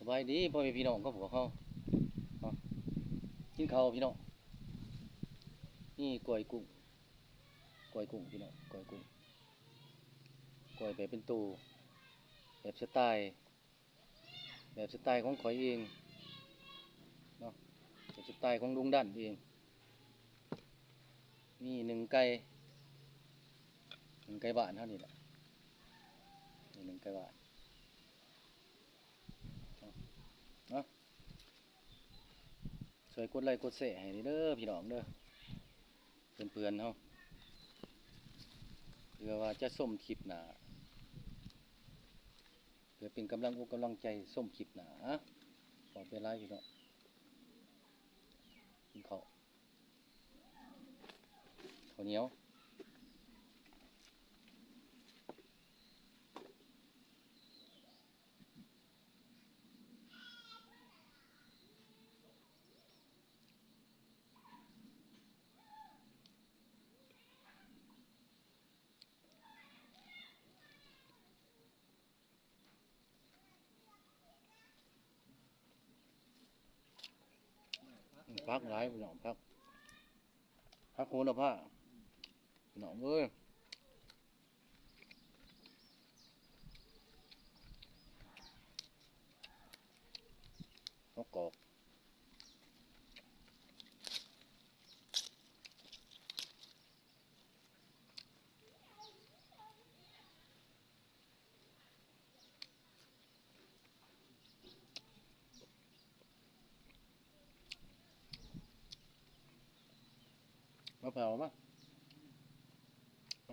บายดีพ่อแม่พี่น้องก็ผัวเขาเอากินข้าวพี่น้องนี่กล้วยกุ้งกล้วยกุ้งพี่น้องกล้วยกุ้งกล้วยแบบเป็นตูแบบสไตล์แบบสไตล์ของข่อยเองเนาะแบบสไตล์ของลุงดันเองมีหนึ่งไก่บ้านเท่านี้แหละนี่หนึ่งไก่บ้านเนาะช่วยกดไลค์กดแชร์ให้เด้อพี่น้องเด้อเพื่อนๆเฮาเพื่อว่าจะส้มคลิปหนาเพื่อเป็นกำลังอกกำลังใจส้มคลิปหนาขอเป็นไรพี่น้องกินข้าวเหนียวพักหลายพี่น้องพักโหระพาพี่น้องเอ้ยนกกอกมะพร้าวมาเ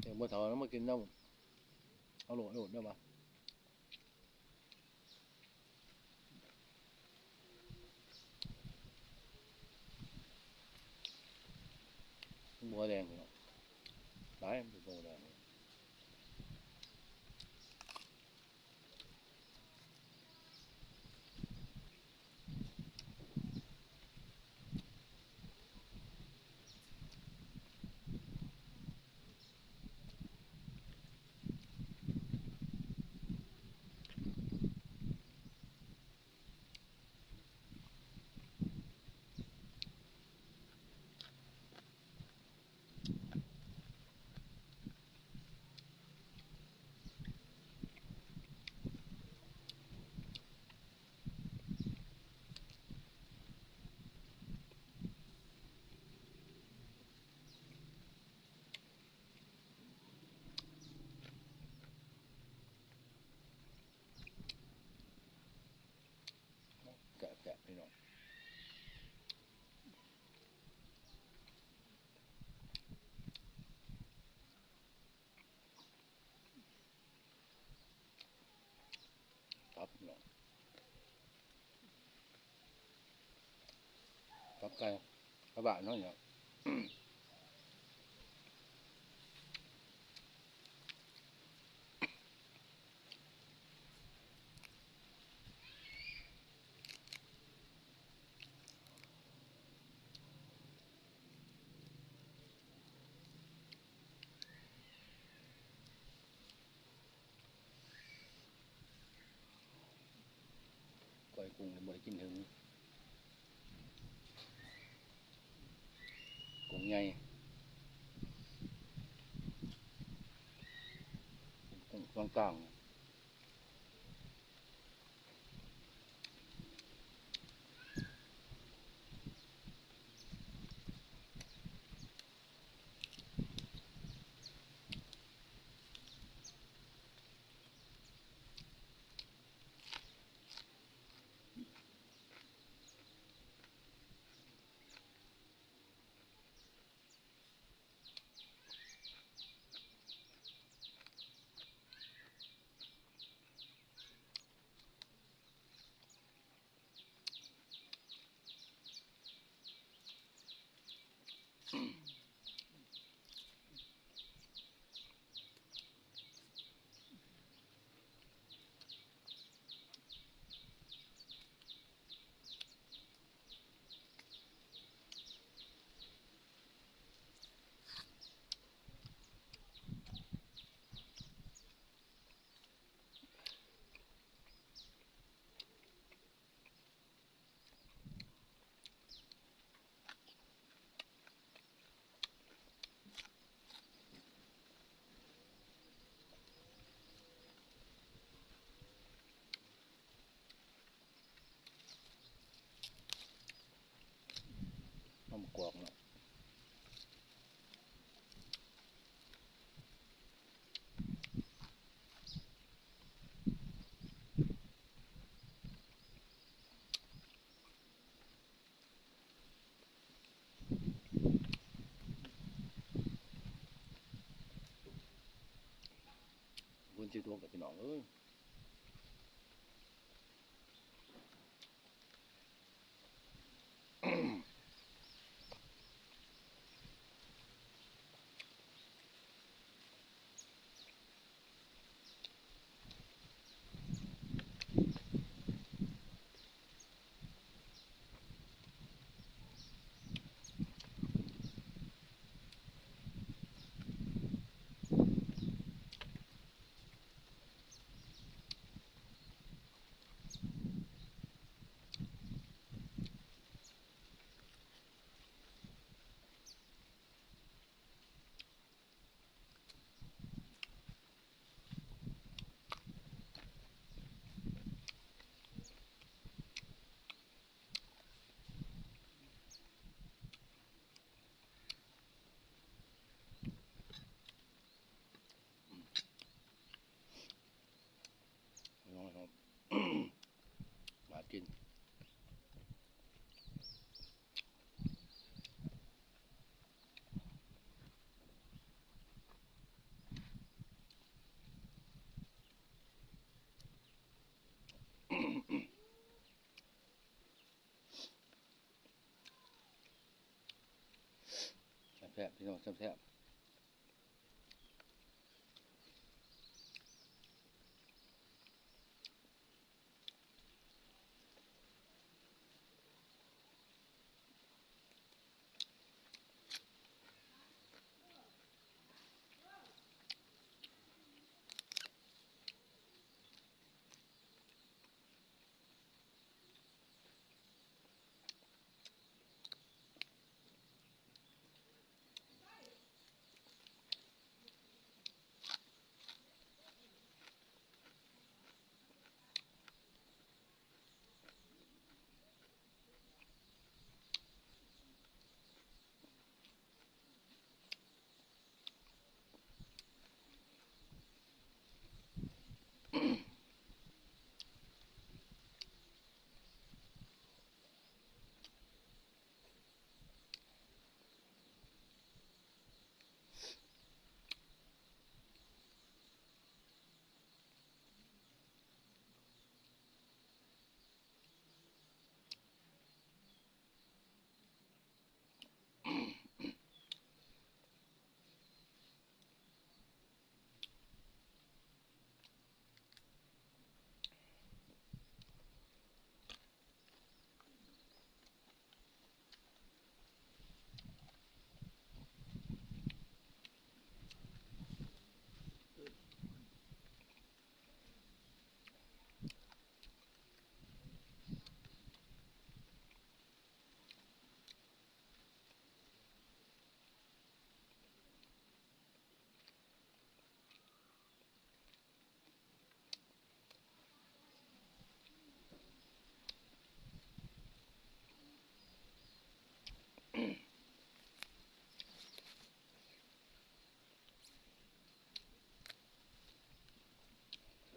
ดี๋ยวบัวเถาแล้วมากินเด้าเอาโหลดเด้อบ่บัวแดงพี่น้องหลายบัวแดงแกะพี่น้องพี่น้องไก่กระบะน้อยเนาะกล้วยกุ้งบ่ได้กินถึงกุ้งใหญ่กุ้งกลาง ำมะกอกเนาะคุณสิตัวกับพี่น้องเอ้ยพี่น้องครับ มากินแซ่บๆพี่น้องแซ่บๆ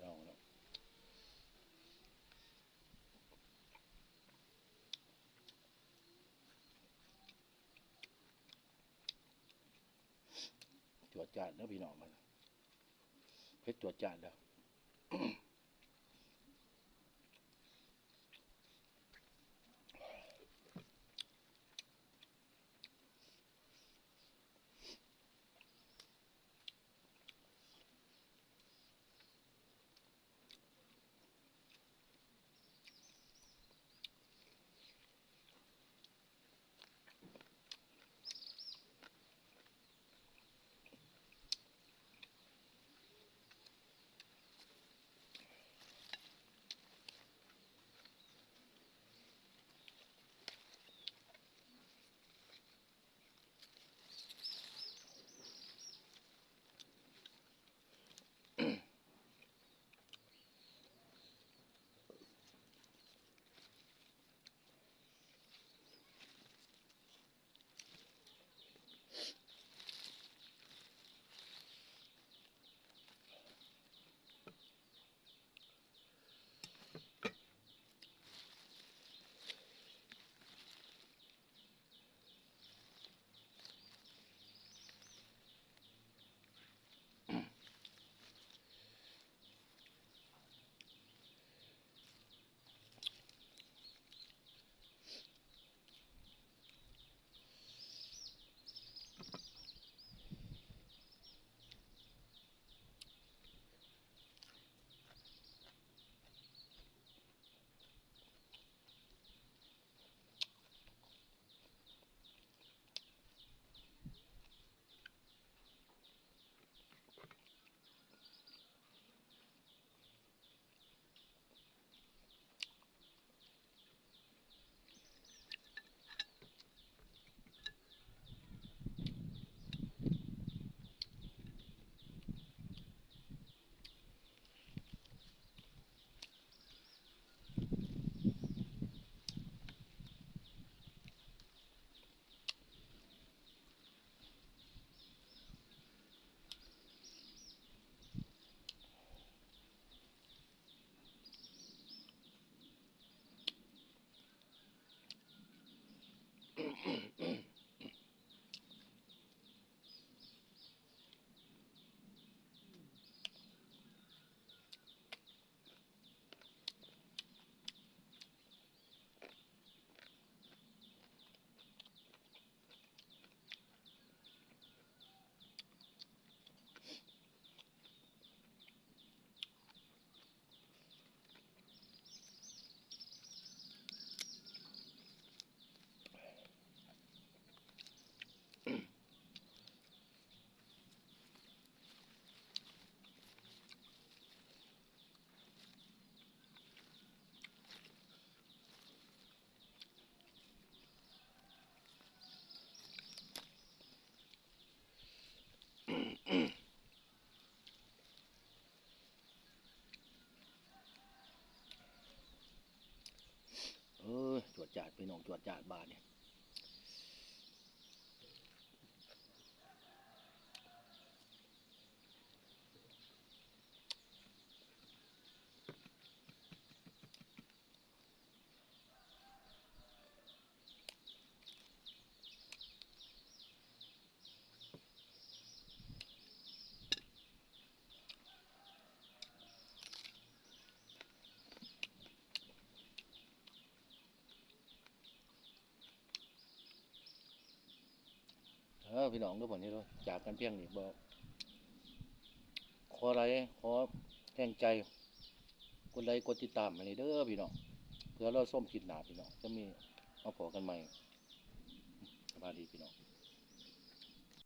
เราเนาะจวดจาดเนาะพี่น้องมันเผ็ดจวดจาดแล้ว พี่น้องจวดจาดบาทเนี่ยพี่น้องทุกคนนี่เราจากกันเพียงนี้บอกขออะไรขอแรงใจกดไลค์กดติดตามมาเลยเด้อพี่น้องเพื่อเราส้มกินหนาพี่น้องจะมีมาพอกันใหม่สวัสดีพี่น้อง